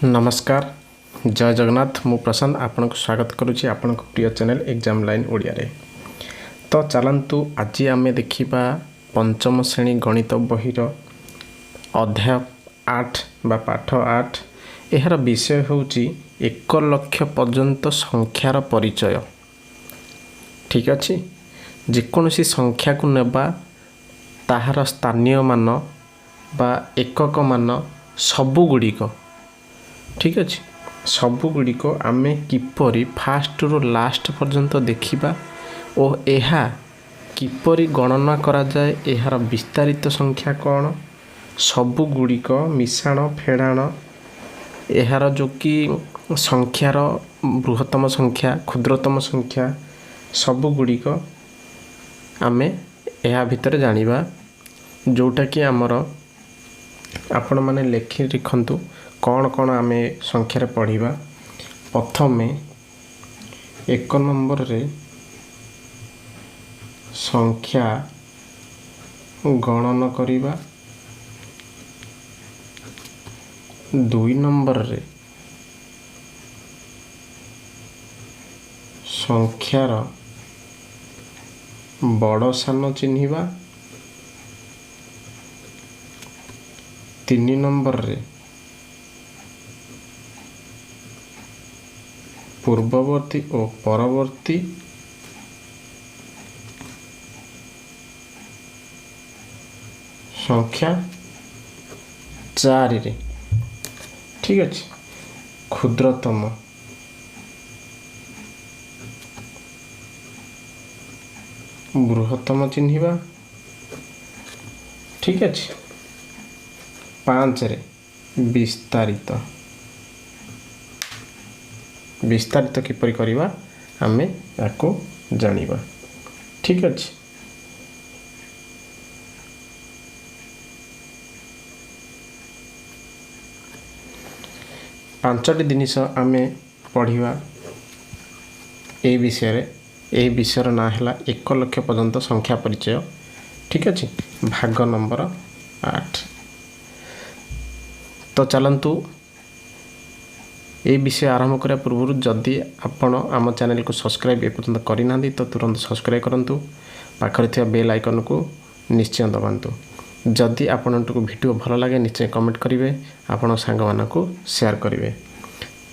नमस्कार जय जगन्नाथ मु प्रशांत आपन को स्वागत करुच्ची आपण प्रिय चैनल एग्जाम लाइन ओडिया रे। तो चलतु आज आम देखा पंचम श्रेणी गणित बहीर अध्याय 8 बा पाठ 8 यार विषय होची 1 लाख पर्यंत संख्यार परिचय। ठीक अच्छे जेकोसी संख्या को नेबा ताहार स्थानीय मान बा एकक मान सबुगुड़िक ठीक अच्छे सबुगुड़िक आमे किपरि फास्ट रु लास्ट पर्यंत देखिबा और एहा किपरि गणना करा जाए एहार विस्तारित संख्या कौन सबुगुड़िक मिश्रण फेड़ाण एहार जो कि संख्यार बृहत्तम संख्या क्षुद्रतम संख्या सबुगुड़िक आमे एहा भितर जानिबा जोटा कि आमर आपण माने लेखि लिखंतु कौन कौन आमे संख्यार पढ़िबा। प्रथम 1 नंबर रे संख्या गणन करिबा। 2 नंबर रे संख्यार बड़ सान चिन्हिबा। 3 नंबर रे पूर्ववर्ती और परवर्ती संख्या 4 रे ठीक अच्छे क्षुद्रतम बृहत्तम चिन्हिबा। ठीक अच्छे 5 रे विस्तारित विस्तारित किपरि करिबा आमे याको जानिबा। ठीक अच्छे पांचटी जिनिस आमे पढ़िबा ए विषय ना है 1 लाख पर्यंत संख्या परिचय। ठीक अच्छे भाग नंबर 8। तो चलतु ये विषय आरंभ करा पूर्व जदि आपण आम चैनल को सब्सक्राइब एपर्यंत करना तो तुरंत सब्सक्राइब करूँ पाखरे थिया बेल आइकन को निश्चय दबातु। जदि आपण को वीडियो भल लगे निश्चय कमेंट करेंगे आपण सांग मानक शेयर करेंगे।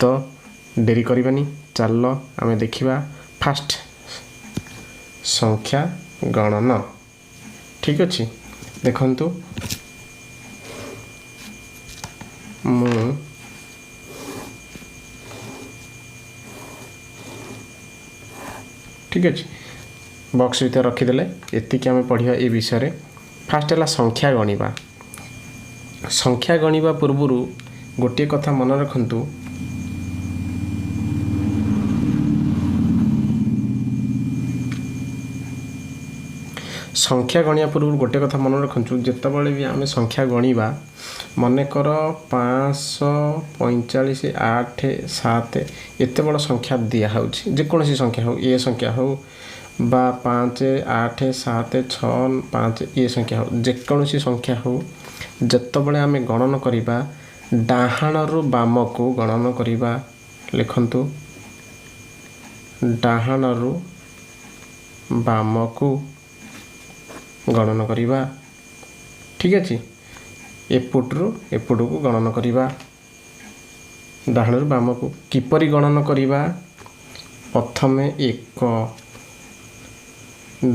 तो देरी करबानी चल आम देखा फास्ट संख्या गणन। ठीक अच्छे देखंतु मु ठीक अच्छे बॉक्स भीतर रखीदे एतिक आम पढ़ा ये विषय। फास्ट है संख्या गणिबा। संख्या गणिबा पूर्व गोटे कथा मन रखंतु संख्या गणिया पूर्व गोटे कथा मन रखु जितेबाला भी आम संख्या गणिबा मनकर 545 8 7 एत बड़ संख्या दिखाऊ जेकोसी संख्या हो ये संख्या हो बा 5 8 7 6 5 ये संख्या हो जेकोसी संख्या हो जितेबाला आम गणन करिबा डाहाणु बाम को गणन करिबा। लिखंतु डाहाणु बाम को गणन करिबा। ठीक अच्छे एपटू एपटू को गणन करिबा डाहाणु बाम को किपरि गणन करिबा। प्रथम 1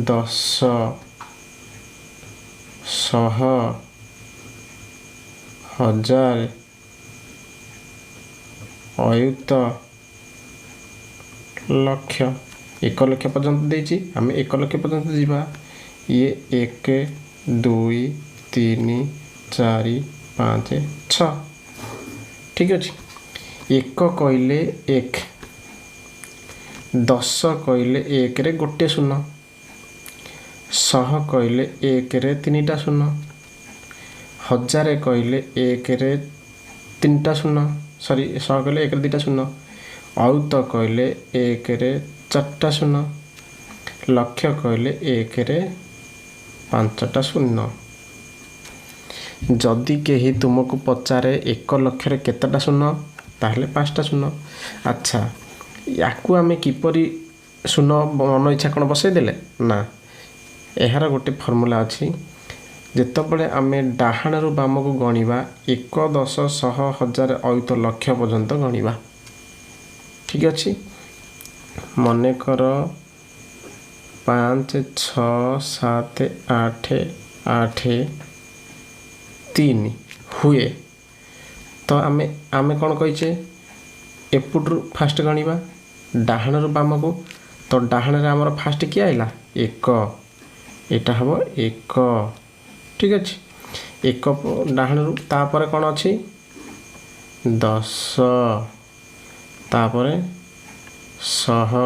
10 100 1000 अयुत लक्ष 1 लाख पर्यंत देछि आम 1 लाख पर्यंत जीवा। ये 1 2 3 4 5 6 ठीक अच्छे 1 कहले 1 10 कहले 1 रे गोटे शून्य 100 कहले 1 रे 3टा शून्य 1000 कहले 1 रे 3टा शून्य सॉरी 100 कहले 1 रे 2टा शून्य अयुत कहले 1 रे 4टा शून्य लक्ष कहले 1 रे 5टा शून्य। जदि कहीं तुमको पचारे 1 लाख केतेटा शून्य ताहले 5टा शून्य। अच्छा याकू आमे किपरि शून्य मन इच्छा कौन बसई देले ना, यार गोटे फर्मूला अच्छी। जितेबले आमे डाहाणु बाम को गणिबा 1 10 100 1000 अयुत लक्ष पर्यंत गणिबा। ठीक अच्छे, मनेकर 5 6 7 8 8 3 हुए तो आमे कौन कहीचे एपुट्रु फास्ट गणिबा डाहाणु बाम को। तो डाहाण आमर फास्ट किए आइला 1, एटा हम 1। ठीक अच्छे, 1 डाहाणु तापर कौन अच्छी 10 तापर 100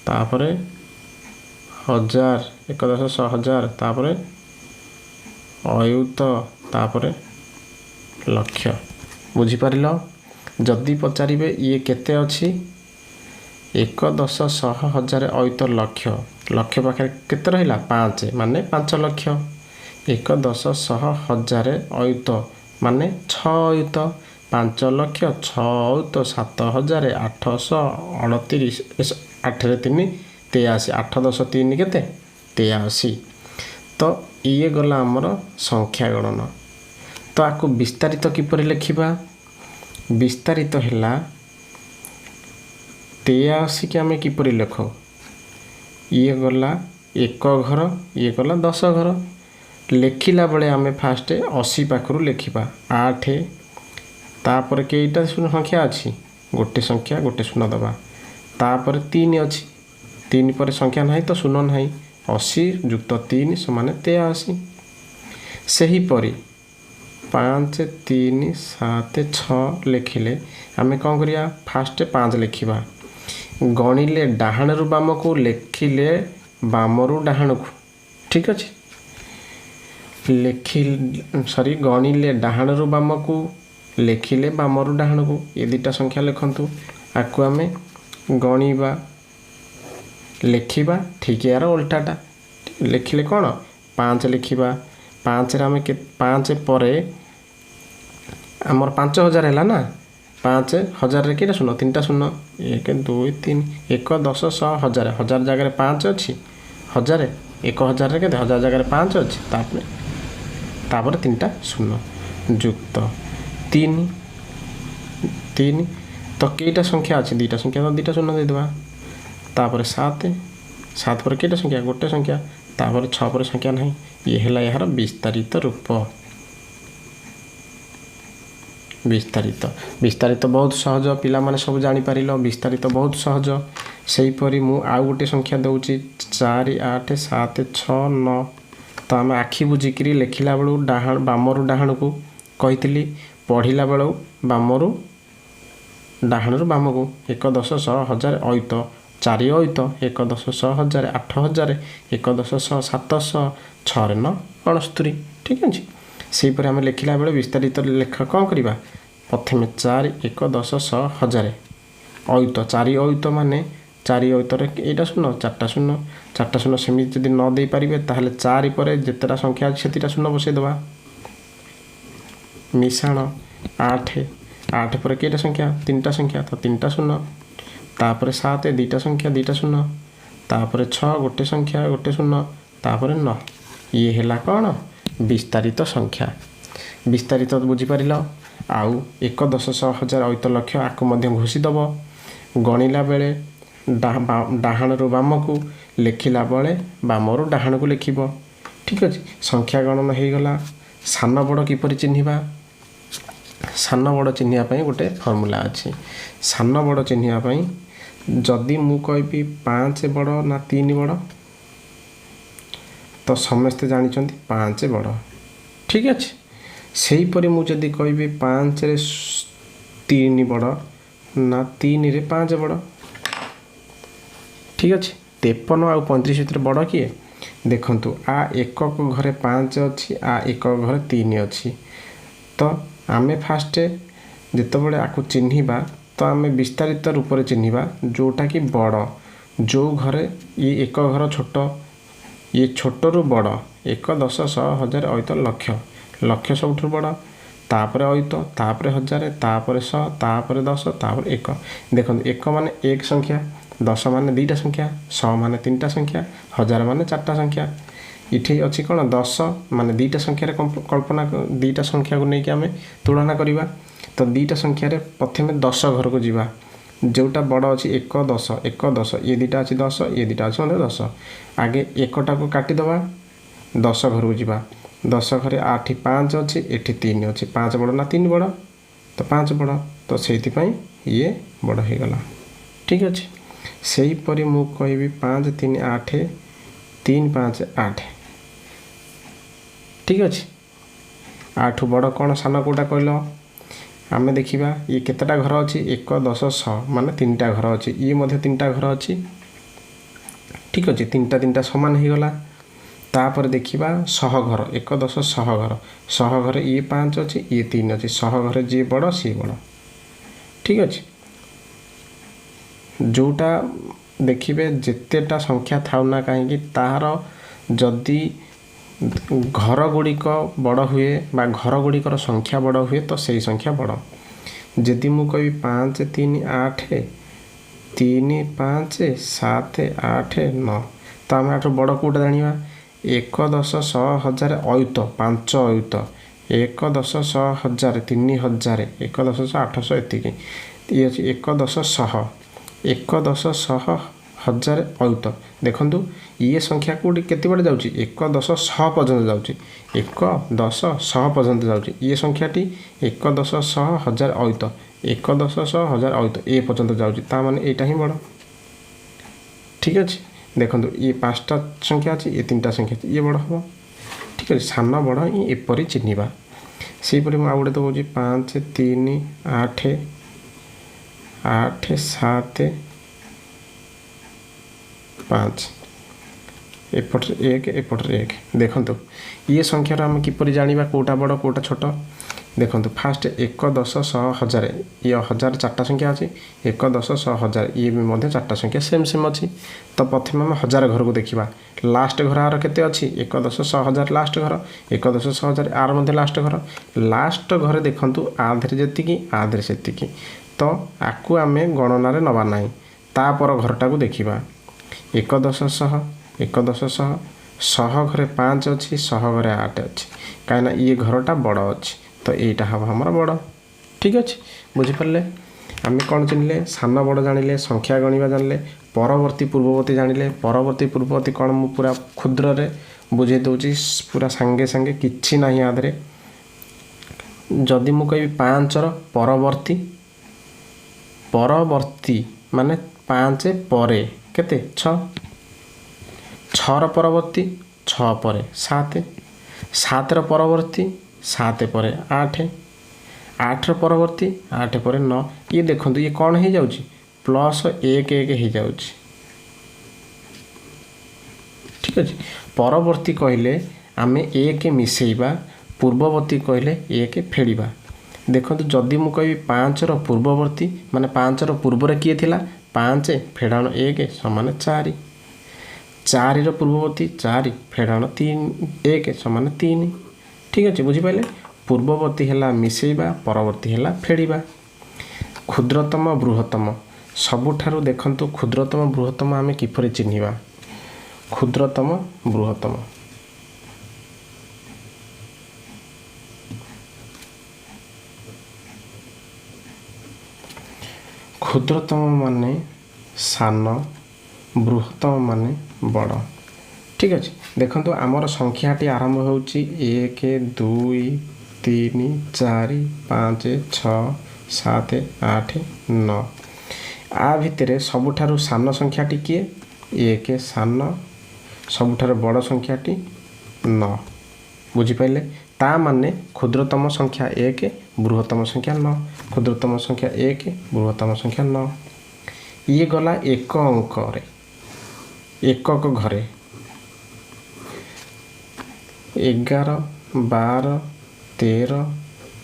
तापर 1000 1 10 100 1000 तापर अयुत तापर लक्ष। बुझीपार जदि पचारे ये केते अच्छी 1 10 100 1000 अयुत लक्ष, लक्ष पाखे केते रहिला 5 माने 5 लक्ष। 1 10 100 1000 अयुत माने 6 अयुत, 5 लक्ष 6 अयुत 7000 838 8 रे 3 83 8 10 3 केते 83। तो ये गला आमर संख्या गणन। तो आपको विस्तारित किपर लिखा, विस्तारित है 83 कि आम किपर लिख, ये गला 1 घर ये गला 10 घर। लिखिला बेले आम फास्ट 80 पाखु लिखा 8 तापर कईटा संख्या अच्छी गोटे संख्या गोटे शून्य दबा, तापर 3 अच्छी 3 पर संख्या ना तो शून्य ना 80 जुक्त 3 समान 83। सेहीपरि 5 3 7 6 लिखिले आम कौन करिया फास्ट 5 लिखा, गणिले डाहाणु बाम को लिखिले बामरु डाहाण को। ठीक अच्छे, सॉरी गणिले डाहाणु बाम को लिखिले बामरु डाहाण को। ये 2टा संख्या लिखंतु, आपको आम गणिबा लिखा ठीक यार उल्टाटा लिखिले कौन 5 लिखा 5 आम 5 पर आमर 5000 है ना, 5000 के शून्य 3टा शून्य 1 2 3 1 10 100 1000 1000 जगह 5 अच्छी 1000 1000 के 1000 जगह 5 अच्छी तापर 3टा शून्य जुक्त 3 3। तो कईटा संख्या अच्छी 2टा संख्या तो 2टा शून्य देदेबा, तापर 7 7 पर कईटा संख्या गोटे संख्या, तापर 6 पर संख्या नहीं। ये है यार विस्तारित रूप। विस्तारित बहुत सहज, पिला माने सब जानी पारिलो, विस्तारित बहुत सहज। सेहीपरि मु आउ गोटे संख्या दूची 4 8 7 6 9। तो आम आखि बुझिकी लिखला बेलू डाहाण बामरु डाहाण को कही, पढ़ला बेलू बामरु डाहाणु बाम को 1 10 100 1000 अयुत 4 अयुत 1 10 100 1000 8000 1 10 100 700 6 9 69। ठीक अच्छे, सेहीपरि आम लिखला बेले विस्तारित लेखा कौन करवा प्रथम 4 1 10 100 1000 अयुत 4 अयुत माने 4 अयुतर एटा शून्य 4टा शून्य 4टा शून्य सेमती जदि न दे पारे ताहले 4 पर जितेटा संख्या अच्छे से शून्य बसईदबा। मिशाण 8 8 पर कईटा संख्या 3टा संख्या तो 3टा शून्य, तापर 7 2टा संख्या 2टा शून्य, तापर 6 गोटे संख्या गोटे शून्य, तापर 9। ये है कौन विस्तारित संख्या। विस्तारित बुझीपार आउ 1 10 100 1000 अयुत लक्ष आपको घोषीदेव। गणिला बेले डाहाणु बाम को लिखला बेले बामरु डाहाण को लिख। ठीक अच्छे, संख्या गणन हो गला। सान बड़ किपर चिन्हवा, सान बड़ चिन्हवाई गोटे फर्मूला अच्छी। सान बड़ चिन्हवाई जदि मु कहि 5 बड़ ना 3 बड़ तो समस्ते जानते 5 बड़। ठीक अच्छे, सेहीपरि मु जदि कहि 5 रे 3 बड़ ना 3 रे 5 बड़। ठीक अच्छे, 53 आउ 35 भितर बड़ किए देखंतु आ 1 घरे 5 अच्छी आ 1 घरे 3 अच्छी। तो आमे फास्ट जितेबाला आपको चिन्हवा तो आम विस्तारित रूप से चिन्हवा जोटा कि बड़, जो घरे ये 1 घर छोट ये छोट रु बड़ 1 10 100 1000 अयुत लक्ष लक्ष सबुठ बड़ तापर अयुत तापर 1000 तापर 100 तापर 10 तापर 1 देखो 1 माने एक संख्या 10 माने दुईटा संख्या 100 माने तीनटा संख्या 1000 माने चारटा संख्या इठी अच्छी कौन 10 माने दुईटा संख्यार कल्पना दुईटा संख्या को लेकिन आम तुलना करवा तो दुईटा संख्यार प्रथम 10 घर को जीवा जोटा बड़ अच्छी 1 10 1 10 ये दुटा अच्छी 10 ये दुटा अच्छी 10 आगे एकटा को काटिदेवा 10 घर को जीवा 10 घरे 8 5 अच्छी एठी 3 अच्छी 5 बड़ ना 3 बड़ तो 5 बड़ तो से ये बड़ हो गला ठीक अच्छे से हीपरी मु कहि 5 3 8 3 5 8 ठीक अच्छे 8 बड़ कौन सान कौटा कहल आम देखा ये केतेटा घर अच्छी 1 10 100 माने 3टा घर अच्छी ये मध्य 3टा घर अच्छी ठीक अच्छे 3टा सामान हो गला तापर देखा 100 घर 1 10 100 घर 100 घर ये 5 अच्छी ये 3 अच्छी 100 घर जी बड़ सी बड़ ठीक अच्छे जोटा देखिए जितेटा संख्या था ना कहीं तार जदि घर गुड़िक बड़ हुए बा घर गुड़िकर संख्या बड़ हुए तो सही संख्या बड़ जदि मु कहि 5 3 8 3 5 7 8 9 तो आम आठ बड़ कौटा जाना 1 10 100 1000 अयुत 5 अयुत 1 10 100 1000 3000 1 10 100 800 एतिकी ये अच्छी 1 10 100 1 10 100 1000 अयुत देखु ये संख्या कौटी केते बड़े जाऊँगी 1 10 100 पर्यंत जाऊँगी 1 10 100 पर्यंत जाऊँगी ये संख्याटी 1 10 100 1000 अयुत 1 10 100 1000 अयुत ए पर्यंत जाऊँगी ताने यहाँ ही बड़ ठीक अच्छे देखो ये 5टा संख्या अच्छी ये 3टा संख्या ये बड़ हम ठीक है सान बड़ एपरी चिन्हवा सेपरी मुझे गोटे तो कह 5 3 8 8 7 5 एपटे 1 एपटे 1 देखो ये संख्यार आम किपर जाना कौटा बड़ कौटा छोट देखो फास्ट 1 10 100 1000 ये 1000 4टा संख्या अच्छी 1 10 100 1000 ये भी मध्य 4टा संख्या सेम सेम अच्छी तो प्रथम आम 1000 घर को देखा लास्ट घर आर केते अच्छी 1 10 100 1000 लास्ट घर 1 10 100 1000 आर मध्य लास्ट घर देखु आधे जी आधे से तो आपको आम गणन नवा ना तापर घरटा को देखा 1 10 100 1 10 100 100 घरे 5 अच्छी 100 घरे 8 अच्छी कहीं ये घरटा बड़ अच्छी तो यहाँ हम हमारा बड़ ठीक अच्छे बुझीपारे आम कौन चिन्हले सान बड़ जानिले संख्या गणवा जानिले परवर्ती पूर्ववर्ती जानिले परवर्ती पूर्ववर्ती कौन मु पूरा क्षुद्र रे बुझे दूची पूरा सांगे सांगे किछि नाही आधरे जदि मु कहि 5 परवर्ती परवर्ती माने 5 परे केते 6 6 परवर्ती 6 परे 7 7 परवर्ती 7 परे 8 8 परवर्ती 8 परे 9 ये देखो ये कौन हो जाऊँ प्लस 1 1 हो जाऊँ ठीक अच्छे परवर्ती कहले आम 1 मिसेइबा पूर्ववर्ती कहले 1 फेड़ा देखो जदि मु कहि 5 पूर्ववर्ती माने 5 पूर्व किए थिला 5 फेड़ाण 1 समान 4 4 पूर्ववर्ती 4 फेड़ाण 3 1 समान 3 ठीक अच्छे बुझीपारे पूर्ववर्ती है मिसेइबा परवर्ती है फेड़ा क्षुद्रतम बृहत्तम सबुठारु देखंतु क्षुद्रतम बृहत्तम आम किपरि चिन्हवा क्षुद्रतम बृहत्तम क्षुद्रतम माने सान बृहत्तम माने बड़ ठीक अच्छे देखो आमर संख्याटी आरंभ हो 1 2 3 4 5 6 7 8 9 आ भितर सबुठारु सान संख्याटी किए 1 सान सबुठारु बड़ संख्याटी 9 बुझीपारे ता माने क्षुद्रतम संख्या 1 बृहत्तम संख्या 9 क्षुद्रतम संख्या 1 बृहत्तम संख्या 9 ये गला एक अंक एकक घरे 11 12 13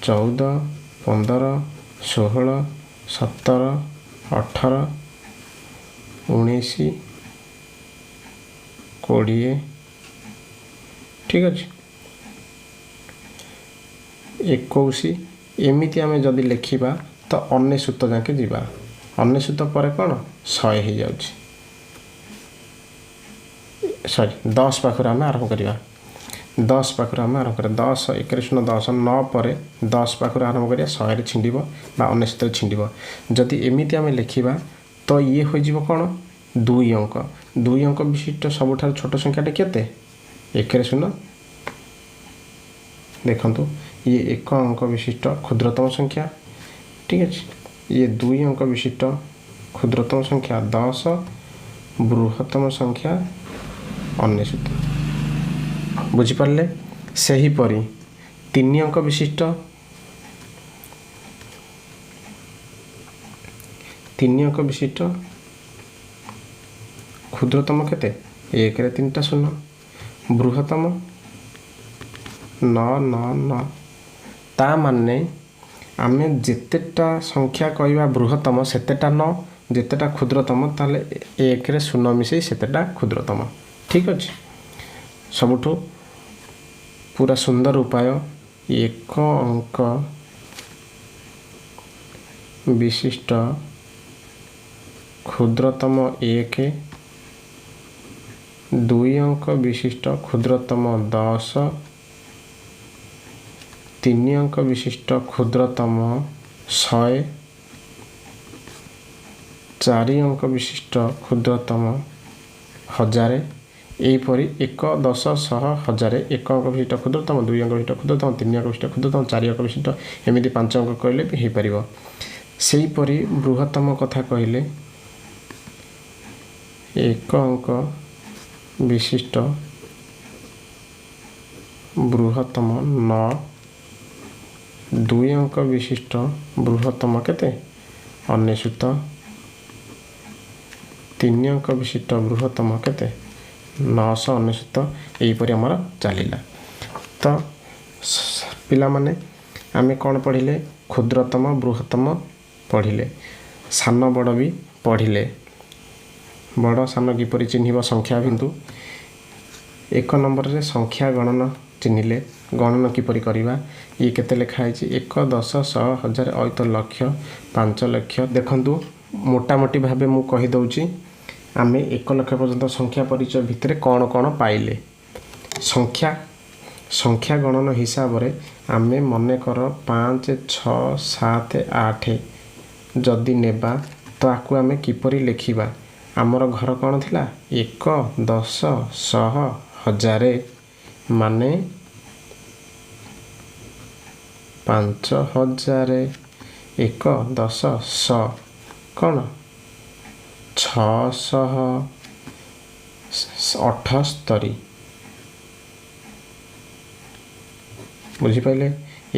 14 15 16 17 18 19 20 ठीक अच्छे 21 एमिति आमे जदि लिखिबा तो 99 जाके जीवा 99 पर कौन 100 हो जाउछि सॉरी 10 पाखर आम आरंभ करवा 10 पाखर आम आरंभ कर 10 1 0 10 9 पर 10 पाखर आरंभ करिया 100 छिंडिबो बा 99 छिंडिबो जदि एमिति आमे लिखिबा तो ये हो जीवो कोन 2 अंक विशिष्ट सबुठार छोट संख्याटा केते 1 0 देखंतु ये 1 अंक विशिष्ट क्षुद्रतम संख्या ठीक है ये 2 अंक विशिष्ट क्षुद्रतम संख्या 10 बृहत्तम संख्या 99 बुझिपारे से ही परी 3 अंक विशिष्ट 3 अंक विशिष्ट क्षुद्रतम केते 1 रे 3टा 0 बृहत्तम 9 ता माने आमे जेतेटा संख्या कहवा बृहत्तम सेतेटा 9 जेतेटा क्षुद्रतम ताले 1 रे 0 मिसई सेतेटा क्षुद्रतम ठीक अछि सबुठो पूरा सुंदर उपाय 1 अंक विशिष्ट क्षुद्रतम 1 2 अंक विशिष्ट क्षुद्रतम 10 3 अंक विशिष्ट क्षुद्रतम 100 4 अंक विशिष्ट क्षुद्रतम 1000 एहीपरी 1 10 100 1000 1 अंक विशिष्ट क्षुद्रतम 2 अंक विशिष्ट क्षुद्रतम 3 अंक विशिष्ट क्षुद्रतम 4 अंक विशिष्ट एमिति 5 अंक कहले भी हो पारिबो सेहीपरी बृहत्तम कथा कहले 1 अंक विशिष्ट बृहत्तम 9 2 अंक विशिष्ट बृहत्तम केते 99 3 अंक विशिष्ट बृहत्तम केते 999 एहीपरी आमर चलिला तो पिला माने आमे कौन पढ़िले क्षुद्रतम बृहत्तम पढ़िले सान बड़ भी पढ़िले बड़ सान किपरि चिन्हिब संख्या बिंदु 1 नंबर रे संख्या गणना चिन्हिले गणना किपरि करिबा ये केते लिखा है 1 10 100 1000 अयत लक्ष 5 लक्ष देखंतु मोटा मोटी भाबे मु कहि दउची आमे 1 लक्ष पर्यंत संख्या परिचय भितर कौन कौन पाइले संख्या गणना हिसाब रे आमे मने कर 5 6 7 8 जदि नेबा तो आकु आमे किपरि लिखिबा आमर घर कौन थिला 1 10 100 1000 माने 5000 1 10 100 कौन 678 बुझिपारे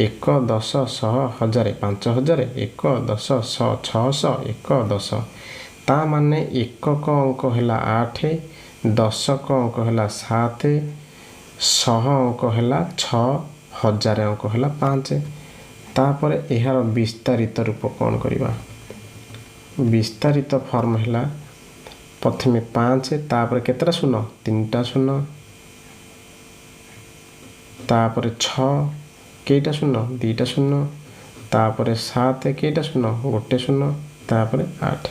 1 10 100 1000 5000 1 10 100 600 1 10 ता माने 1 अंक हैला 8 10 अंक हैला 7 100 अंक हैला 6 1000 अंक हैला 5 तापर एहार विस्तारित रूप कौन करिबा विस्तारित फॉर्म हैला प्रथमे 5 तापर केतरा शून्य 3टा शून्य तापर 6 केटा शून्य 2टा शून्य तापर 7 केटा शून्य 1 शून्य तापर 8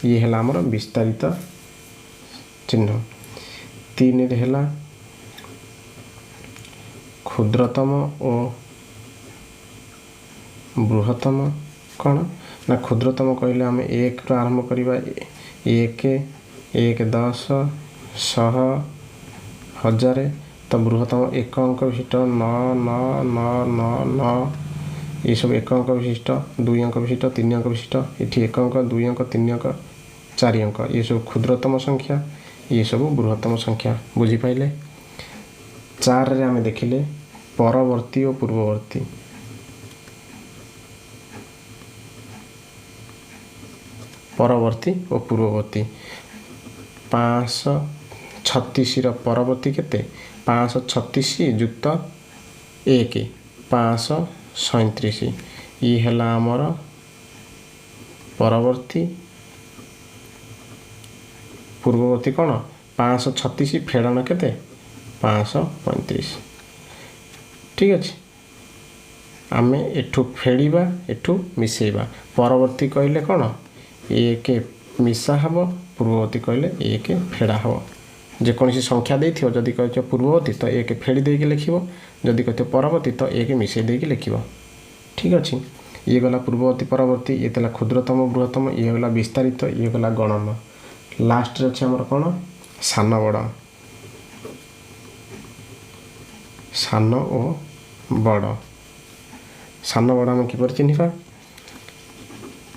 ये हैला हमर विस्तारित चिन्ह 3 रे हैला क्षुद्रतम और बृहत्तम कौन ना क्षुद्रतम कहले आम 1 रु आरंभ करवा 1 1 10 100 1000 तो बृहत्तम 1 अंक विशिष्ट 9 9 9 9 9 ये सब 1 अंक विशिष्ट 2 अंक विशिष्ट 3 अंक विशिष्ट ये 1 अंक 2 अंक 3 अंक 4 अंक ये सब क्षुद्रतम संख्या ये सब बृहत्तम संख्या बुझिपाइले 4 रे आमे देखिले परवर्ती और पूर्ववर्ती परवर्ती और पूर्ववर्ती 536 रो परवर्ती केते 536 युक्त 1 537 ये हला हमर परवर्ती पूर्ववर्ती कौन 536 फेड़न केते 535 ठीक अच्छे आमे एठू फेड़िबा एठू मिसेइबा परवर्ती कहले कौन एक मिसा हम पूर्ववर्ती कहले एक फेड़ा हम जेकोसी संख्या देथियो जदि कह पूर्ववर्ती तो एक फेड़ी देके लिखिबो जदि कह परवर्ती तो एक मिसेई देके लिखिबो ठीक अछि ये गला पूर्ववर्ती परवर्ती ये तला क्षुद्रतम बृहत्तम ये गला विस्तारित ये गला गणन लास्ट रे अछि हमर कोन सान बड़ सान ओ बड़ सान बड़ हम किपर चिन्हिबा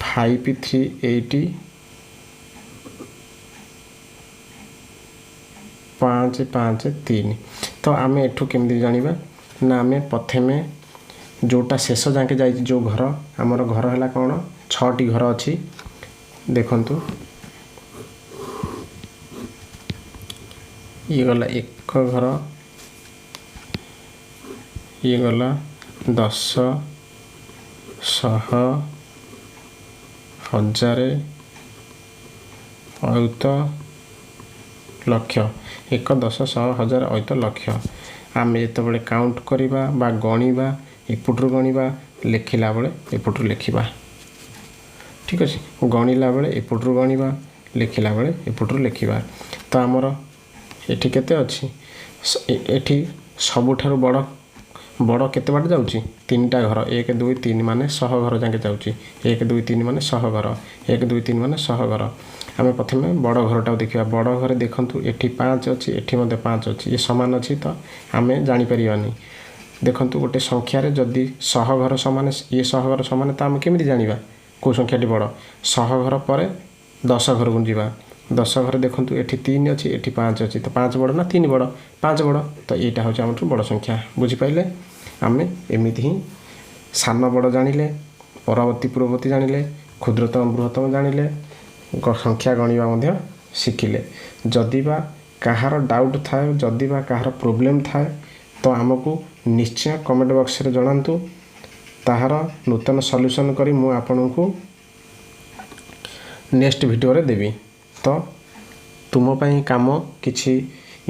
5 3 80 5 5 3 तो आम एठू केमती जानिबा ना आम प्रथमे जोटा शेष जाके जाई जो घर आमर घर है कौन 6टी घर अच्छी देखंतु ये गला एक घर ये गला 10 100 1000 अयुत लक्ष 1 10 100 1000 अयुत लक्ष आम जो काउंट करवा बा गणिबा एपटू गणिबा लिखिला बेले एपटू लिखिबा ठीक अच्छे गणिला बेले एपटू गणिबा लिखिला बेले एपटू लिखिबा तो आमर एठी केते अछि एठी सबुठारु बड़ बड़ केते बाट जाउची 3टा घर 1 2 3 माने 100 घर जाके जाउची 1 2 3 माने 100 घर 1 2 3 माने 100 घर आम प्रथमे बड़ घरटा देखिबा बड़ घर देखंतु एठी 5 अछि एठी मध्ये 5 अछि ये समान अछि तो आमे जानि परिबानी देखंतु गोटे संख्या रे जदी 100 घर समान ये 100 घर समान तो आम केमिति जानिबा को संख्याटी बड़ 100 घर पर 10 घर को जीवा 10 घर देखंतु एठी 3 अछि एठी 5 अछि तो 5 बड़ ना 3 बड़ 5 बड़ तो एटा होचे हमर बड़ संख्या बुझी पाइले आमे एमिति ही सान बड़ जानिले परवर्ती पूर्ववर्ती जानिले क्षुद्रतम बृहत्तम जानिले संख्या गणिबा मध्ये शिखिले जदि बा कहार डाउट थाए जदि बा कहार प्रॉब्लम थाए तो आमको निश्चय कमेंट बॉक्स रे जणांतु ताहार नूतन सॉल्यूशन करी मु आपनकु नेक्स्ट वीडियो रे देबी तो तुम पई काम किछि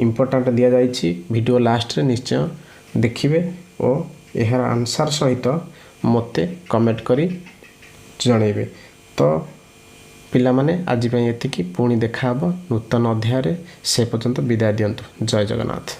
इंपोर्टेंट दिया जाइछि वीडियो लास्ट रे निश्चय देखिबे और एहार आंसर सहित मते कमेंट करी जणेबे तो पिला माने आज पई एतिकी पुणी देखा हबो नूतन अध्याय रे से पर्यंत विदाय दियंतु जय जगन्नाथ।